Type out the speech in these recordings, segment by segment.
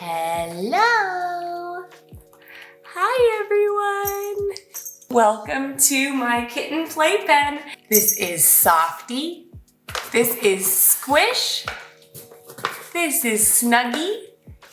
Hello! Hi everyone! Welcome to my kitten playpen. This is Softy. This is Squish. This is Snuggy.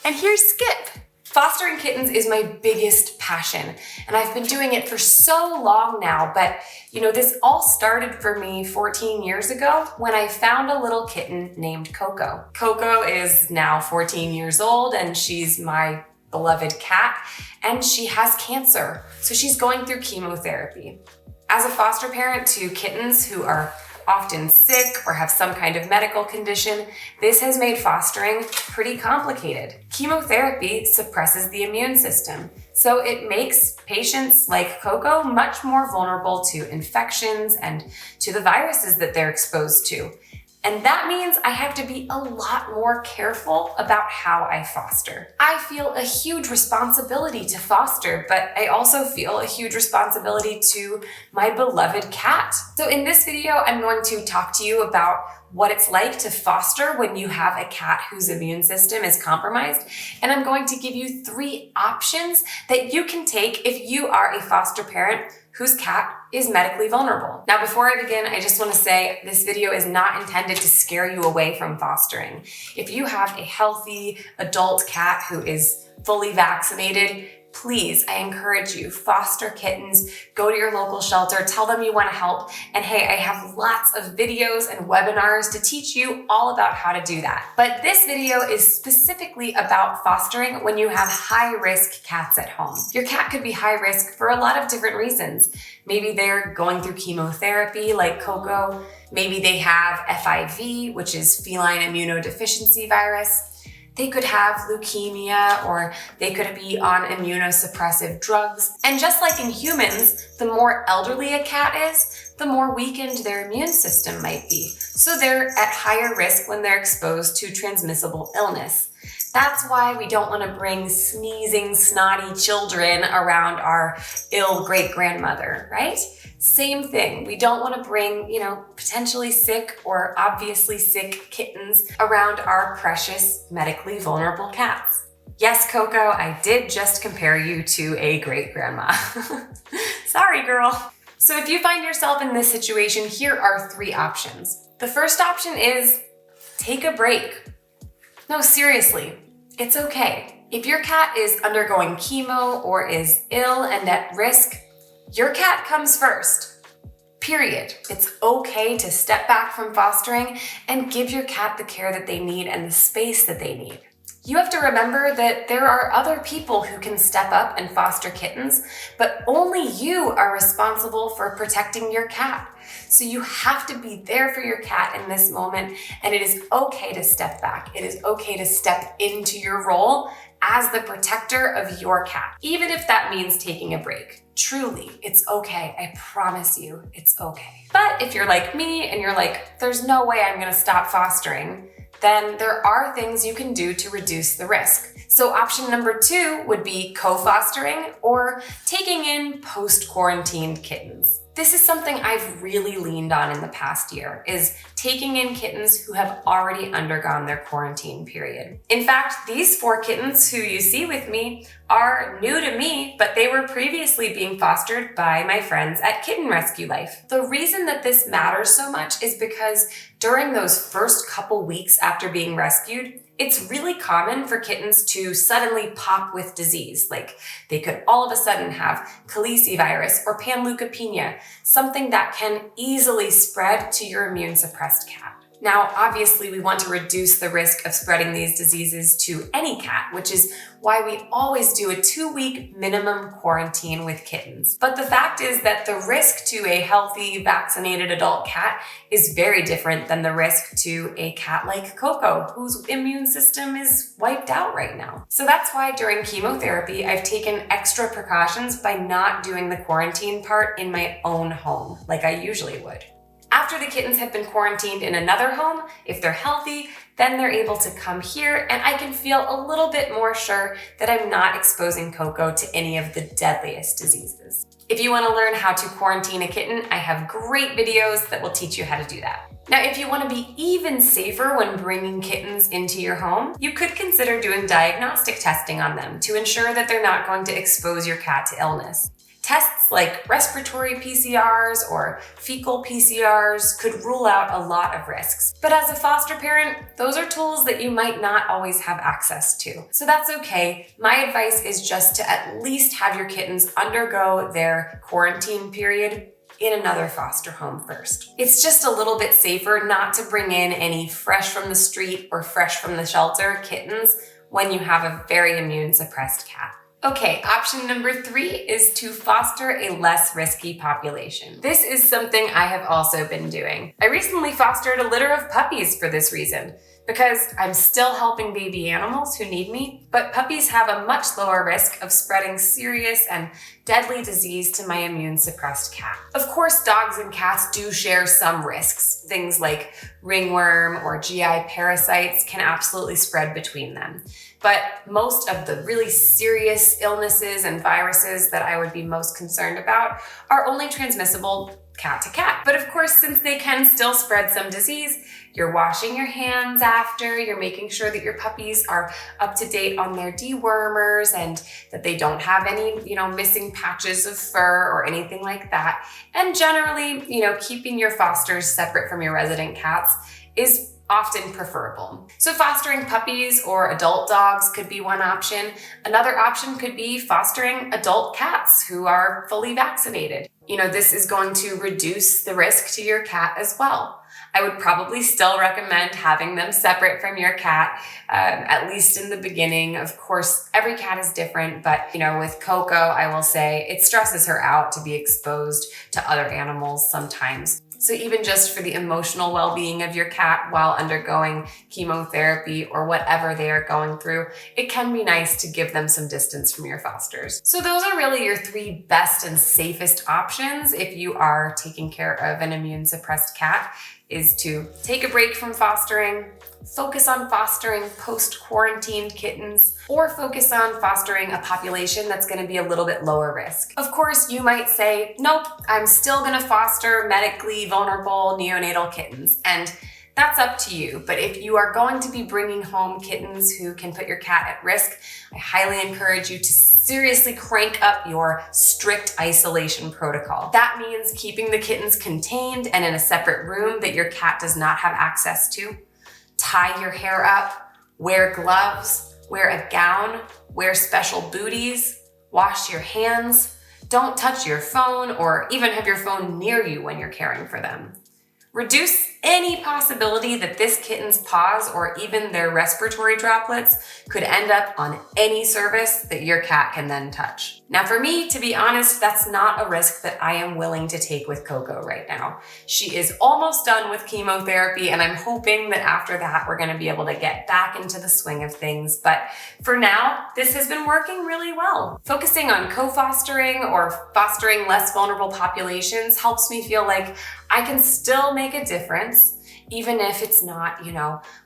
And here's Skip. Fostering kittens is my biggest passion, and I've been doing it for so long now, but this all started for me 14 years ago when I found a little kitten named Coco. Coco is now 14 years old, and she's my beloved cat, and she has cancer, so she's going through chemotherapy. As a foster parent to kittens who are often sick or have some kind of medical condition, this has made fostering pretty complicated. Chemotherapy suppresses the immune system, so it makes patients like Coco much more vulnerable to infections and to the viruses that they're exposed to. And that means I have to be a lot more careful about how I foster. I feel a huge responsibility to foster, but I also feel a huge responsibility to my beloved cat. So in this video, I'm going to talk to you about what it's like to foster when you have a cat whose immune system is compromised. And I'm going to give you 3 options that you can take if you are a foster parent whose cat is medically vulnerable. Now, before I begin, I just want to say this video is not intended to scare you away from fostering. If you have a healthy adult cat who is fully vaccinated, please, I encourage you, foster kittens, go to your local shelter, tell them you want to help, and hey, I have lots of videos and webinars to teach you all about how to do that. But this video is specifically about fostering when you have high-risk cats at home. Your cat could be high risk for a lot of different reasons. Maybe they're going through chemotherapy like Coco. Maybe they have FIV, which is feline immunodeficiency virus. They could have leukemia, or they could be on immunosuppressive drugs. And just like in humans, the more elderly a cat is, the more weakened their immune system might be. So they're at higher risk when they're exposed to transmissible illness. That's why we don't want to bring sneezing, snotty children around our ill great-grandmother, right? Same thing. We don't want to bring, potentially sick or obviously sick kittens around our precious medically vulnerable cats. Yes, Coco, I did just compare you to a great-grandma. Sorry, girl. So if you find yourself in this situation, here are 3 options. The first option is take a break. No, seriously, it's okay. If your cat is undergoing chemo or is ill and at risk, your cat comes first, period. It's okay to step back from fostering and give your cat the care that they need and the space that they need. You have to remember that there are other people who can step up and foster kittens, but only you are responsible for protecting your cat. So you have to be there for your cat in this moment, and it is okay to step back. It is okay to step into your role as the protector of your cat, even if that means taking a break. Truly, it's okay. I promise you, it's okay. But if you're like me and you're like, there's no way I'm gonna stop fostering, then there are things you can do to reduce the risk. So option number 2 would be co-fostering or taking in post-quarantined kittens. This is something I've really leaned on in the past year, is taking in kittens who have already undergone their quarantine period. In fact, these 4 kittens who you see with me are new to me, but they were previously being fostered by my friends at Kitten Rescue Life. The reason that this matters so much is because during those first couple weeks after being rescued, it's really common for kittens to suddenly pop with disease. Like they could all of a sudden have calicivirus or panleukopenia, something that can easily spread to your immune suppressed cat. Now, obviously, we want to reduce the risk of spreading these diseases to any cat, which is why we always do a 2-week minimum quarantine with kittens. But the fact is that the risk to a healthy, vaccinated adult cat is very different than the risk to a cat like Coco, whose immune system is wiped out right now. So that's why during chemotherapy, I've taken extra precautions by not doing the quarantine part in my own home, like I usually would. After the kittens have been quarantined in another home, if they're healthy, then they're able to come here and I can feel a little bit more sure that I'm not exposing Coco to any of the deadliest diseases. If you want to learn how to quarantine a kitten, I have great videos that will teach you how to do that. Now, if you want to be even safer when bringing kittens into your home, you could consider doing diagnostic testing on them to ensure that they're not going to expose your cat to illness. Tests like respiratory PCRs or fecal PCRs could rule out a lot of risks. But as a foster parent, those are tools that you might not always have access to. So that's okay. My advice is just to at least have your kittens undergo their quarantine period in another foster home first. It's just a little bit safer not to bring in any fresh from the street or fresh from the shelter kittens when you have a very immune suppressed cat. Okay, option number 3 is to foster a less risky population. This is something I have also been doing. I recently fostered a litter of puppies for this reason, because I'm still helping baby animals who need me, but puppies have a much lower risk of spreading serious and deadly disease to my immune suppressed cat. Of course, dogs and cats do share some risks. Things like ringworm or GI parasites can absolutely spread between them. But most of the really serious illnesses and viruses that I would be most concerned about are only transmissible cat to cat. But of course, since they can still spread some disease, you're washing your hands after, you're making sure that your puppies are up to date on their dewormers and that they don't have any, missing patches of fur or anything like that. And generally, keeping your fosters separate from your resident cats is often preferable. So fostering puppies or adult dogs could be one option. Another option could be fostering adult cats who are fully vaccinated. This is going to reduce the risk to your cat as well. I would probably still recommend having them separate from your cat, at least in the beginning. Of course, every cat is different, but with Coco, I will say it stresses her out to be exposed to other animals sometimes. So even just for the emotional well-being of your cat while undergoing chemotherapy or whatever they are going through, it can be nice to give them some distance from your fosters. So those are really your 3 best and safest options if you are taking care of an immune suppressed cat, is to take a break from fostering, focus on fostering post-quarantined kittens, or focus on fostering a population that's gonna be a little bit lower risk. Of course, you might say, nope, I'm still gonna foster medically vulnerable neonatal kittens. And that's up to you. But if you are going to be bringing home kittens who can put your cat at risk, I highly encourage you to seriously crank up your strict isolation protocol. That means keeping the kittens contained and in a separate room that your cat does not have access to. Tie your hair up, wear gloves, wear a gown, wear special booties, wash your hands, don't touch your phone or even have your phone near you when you're caring for them. Reduce any possibility that this kitten's paws or even their respiratory droplets could end up on any surface that your cat can then touch. Now for me, to be honest, that's not a risk that I am willing to take with Coco right now. She is almost done with chemotherapy and I'm hoping that after that we're gonna be able to get back into the swing of things. But for now, this has been working really well. Focusing on co-fostering or fostering less vulnerable populations helps me feel like I can still make a difference, even if it's not,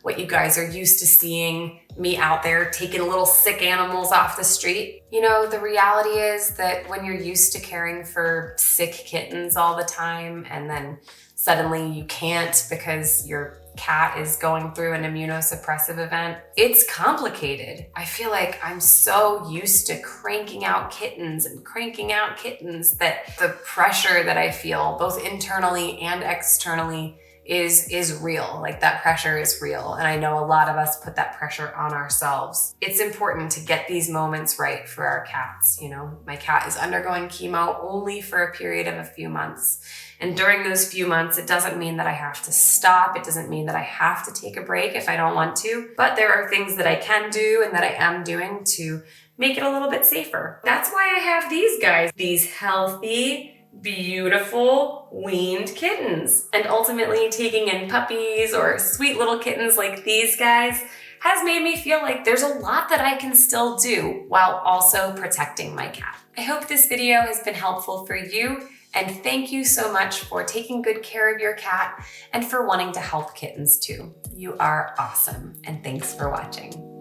what you guys are used to seeing me out there taking little sick animals off the street. The reality is that when you're used to caring for sick kittens all the time and then suddenly you can't because your cat is going through an immunosuppressive event, it's complicated. I feel like I'm so used to cranking out kittens that the pressure that I feel both internally and externally is real. Like that pressure is real. And I know a lot of us put that pressure on ourselves. It's important to get these moments right for our cats. My cat is undergoing chemo only for a period of a few months. And during those few months, it doesn't mean that I have to stop. It doesn't mean that I have to take a break if I don't want to, but there are things that I can do and that I am doing to make it a little bit safer. That's why I have these guys, these healthy, beautiful, weaned kittens. And ultimately taking in puppies or sweet little kittens like these guys has made me feel like there's a lot that I can still do while also protecting my cat. I hope this video has been helpful for you. And thank you so much for taking good care of your cat and for wanting to help kittens too. You are awesome, and thanks for watching.